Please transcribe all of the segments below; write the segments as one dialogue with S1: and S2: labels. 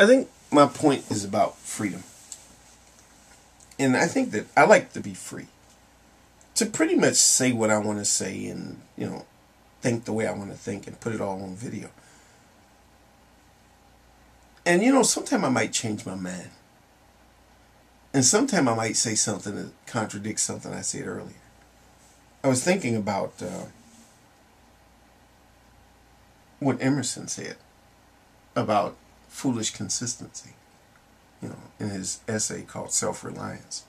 S1: I think my point is about freedom. And I think that I like to be free. To pretty much say what I want to say and, think the way I want to think and put it all on video. And, sometimes I might change my mind. And sometimes I might say something that contradicts something I said earlier. I was thinking about what Emerson said about foolish consistency, in his essay called Self-Reliance.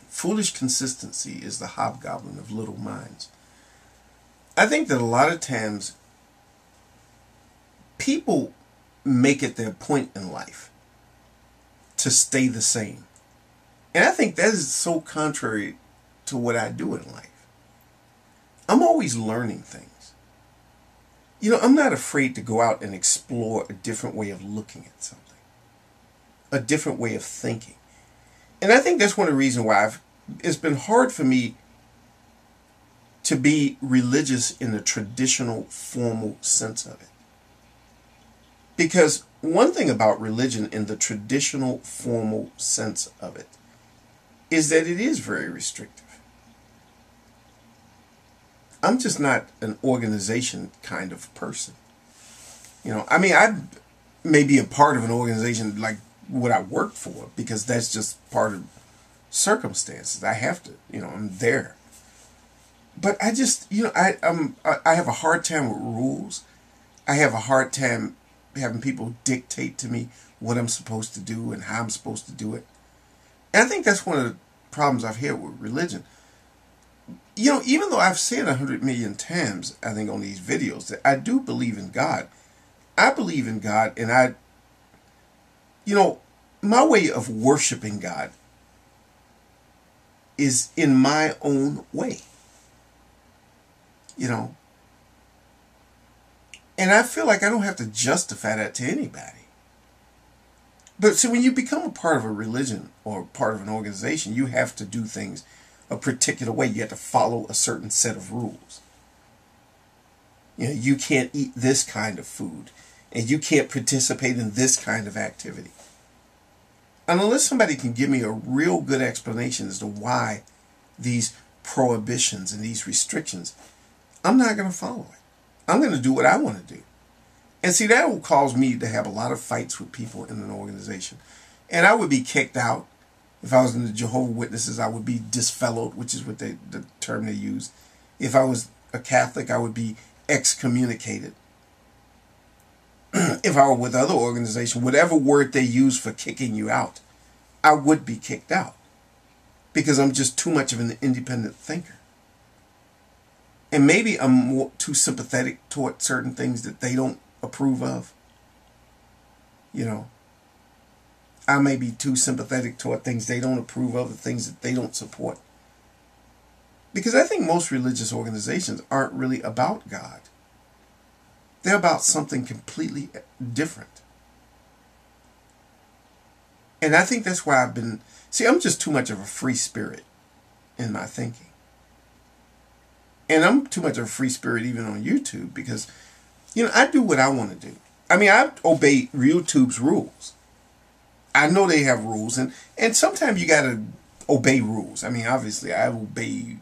S1: Foolish consistency is the hobgoblin of little minds. I think that a lot of times people make it their point in life to stay the same. And I think that is so contrary to what I do in life. I'm always learning things. I'm not afraid to go out and explore a different way of looking at something, a different way of thinking. And I think that's one of the reasons why it's been hard for me to be religious in the traditional, formal sense of it. Because one thing about religion in the traditional, formal sense of it is that it is very restrictive. I'm just not an organization kind of person. I may be a part of an organization like what I work for, because that's just part of circumstances. I have to, I'm there. But I just, I have a hard time with rules. I have a hard time having people dictate to me what I'm supposed to do and how I'm supposed to do it. And I think that's one of the problems I've had with religion. Even though I've said 100 million times, I think, on these videos, that I do believe in God. I believe in God, and my way of worshiping God is in my own way. And I feel like I don't have to justify that to anybody. But see, when you become a part of a religion or part of an organization, you have to do things a particular way. You have to follow a certain set of rules. You can't eat this kind of food, and you can't participate in this kind of activity. And unless somebody can give me a real good explanation as to why these prohibitions and these restrictions, I'm not going to follow it. I'm going to do what I want to do. And see, that will cause me to have a lot of fights with people in an organization. And I would be kicked out. If I was in the Jehovah's Witnesses, I would be disfellowed, which is what the term they use. If I was a Catholic, I would be excommunicated. If I were with other organizations, whatever word they use for kicking you out, I would be kicked out. Because I'm just too much of an independent thinker. And maybe I'm too sympathetic toward certain things that they don't approve of. I may be too sympathetic toward things they don't approve of, the things that they don't support. Because I think most religious organizations aren't really about God. They're about something completely different. And I think that's why I'm just too much of a free spirit in my thinking. And I'm too much of a free spirit even on YouTube because, I do what I want to do. I obey YouTube's rules. I know they have rules, and sometimes you got to obey rules. Obviously, I obey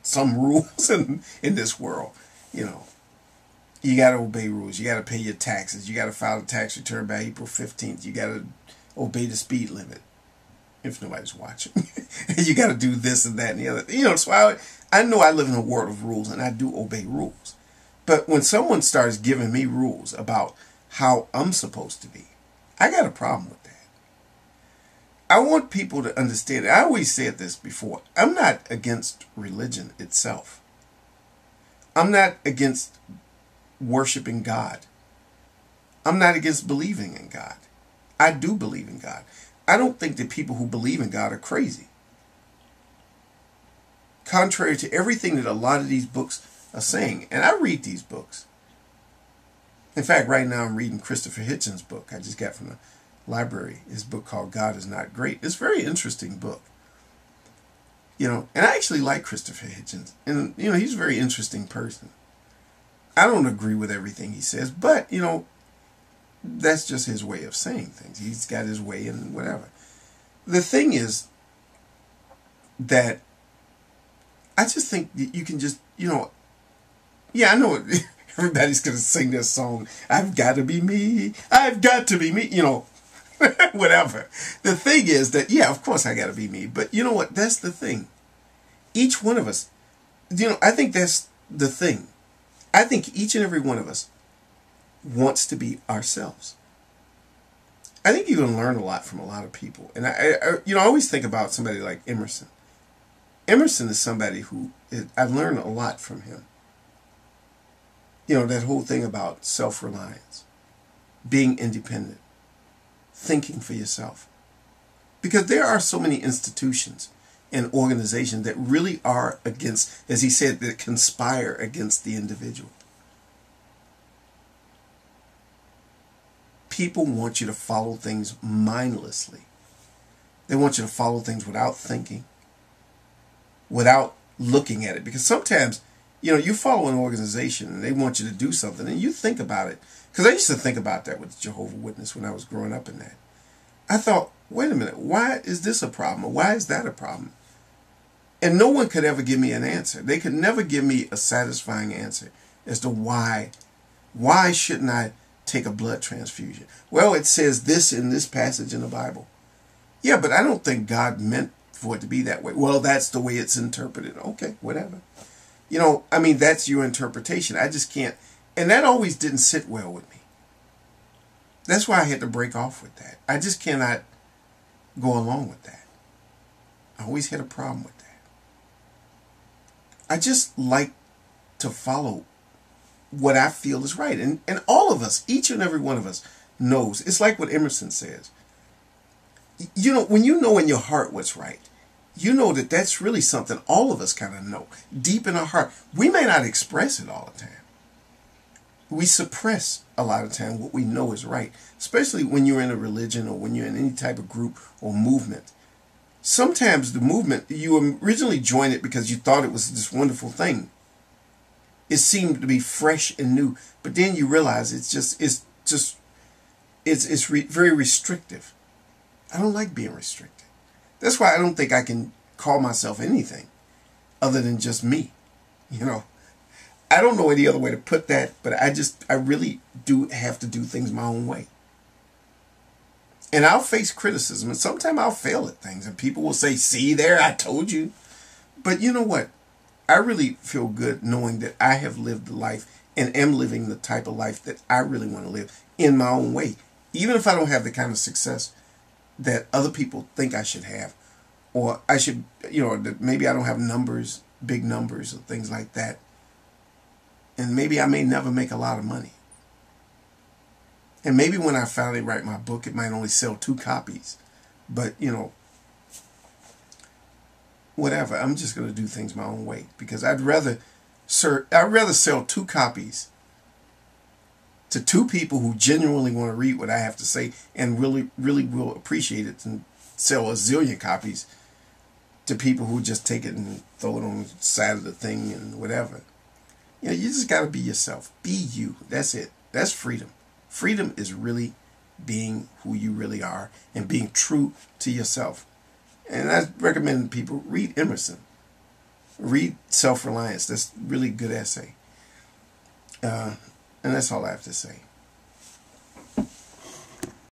S1: some rules in this world. You got to obey rules. You got to pay your taxes. You got to file a tax return by April 15th. You got to obey the speed limit if nobody's watching. You got to do this and that and the other. So I know I live in a world of rules, and I do obey rules. But when someone starts giving me rules about how I'm supposed to be, I got a problem with that. I want people to understand. I always said this before. I'm not against religion itself. I'm not against worshiping God. I'm not against believing in God. I do believe in God. I don't think that people who believe in God are crazy. Contrary to everything that a lot of these books are saying. And I read these books. In fact, right now I'm reading Christopher Hitchens' book I just got from the library. His book called God is Not Great. It's a very interesting book. And I actually like Christopher Hitchens. And, he's a very interesting person. I don't agree with everything he says, but, that's just his way of saying things. He's got his way and whatever. The thing is that I just think you can just, yeah, I know everybody's going to sing this song, I've got to be me, I've got to be me, whatever. The thing is that, yeah, of course I got to be me, but you know what, that's the thing. Each one of us, I think that's the thing. I think each and every one of us wants to be ourselves. I think you're going to learn a lot from a lot of people. And I always think about somebody like Emerson. Emerson is somebody who, I've learned a lot from him. That whole thing about self-reliance, being independent, thinking for yourself. Because there are so many institutions and organizations that really are against, as he said, that conspire against the individual. People want you to follow things mindlessly. They want you to follow things without thinking, without looking at it. Because sometimes, you follow an organization and they want you to do something and you think about it. Because I used to think about that with Jehovah's Witness when I was growing up in that. I thought, wait a minute, why is this a problem? Or why is that a problem? And no one could ever give me an answer. They could never give me a satisfying answer as to why. Why shouldn't I take a blood transfusion? Well, it says this in this passage in the Bible. Yeah, but I don't think God meant for it to be that way. Well, that's the way it's interpreted. Okay, whatever. That's your interpretation. I just can't. And that always didn't sit well with me. That's why I had to break off with that. I just cannot go along with that. I always had a problem with that. I just like to follow what I feel is right. And all of us, each and every one of us knows. It's like what Emerson says. When you know in your heart what's right, you know that that's really something all of us kind of know. Deep in our heart. We may not express it all the time. We suppress a lot of time what we know is right. Especially when you're in a religion or when you're in any type of group or movement. Sometimes the movement, you originally joined it because you thought it was this wonderful thing. It seemed to be fresh and new. But then you realize it's very restrictive. I don't like being restricted. That's why I don't think I can call myself anything other than just me. I don't know any other way to put that, but I really do have to do things my own way. And I'll face criticism, and sometimes I'll fail at things, and people will say, see there, I told you. But you know what? I really feel good knowing that I have lived the life and am living the type of life that I really want to live in my own way. Even if I don't have the kind of success that other people think I should have, or I should, that maybe I don't have numbers, big numbers or things like that. And maybe I may never make a lot of money. And maybe when I finally write my book, it might only sell 2 copies. But, whatever. I'm just going to do things my own way. Because I'd rather sell 2 copies to 2 people who genuinely want to read what I have to say and really, really will appreciate it, and sell a zillion copies to people who just take it and throw it on the side of the thing and whatever. You just got to be yourself. Be you. That's it. That's freedom. Freedom is really being who you really are and being true to yourself. And I recommend people read Emerson. Read Self-Reliance. That's a really good essay. And that's all I have to say.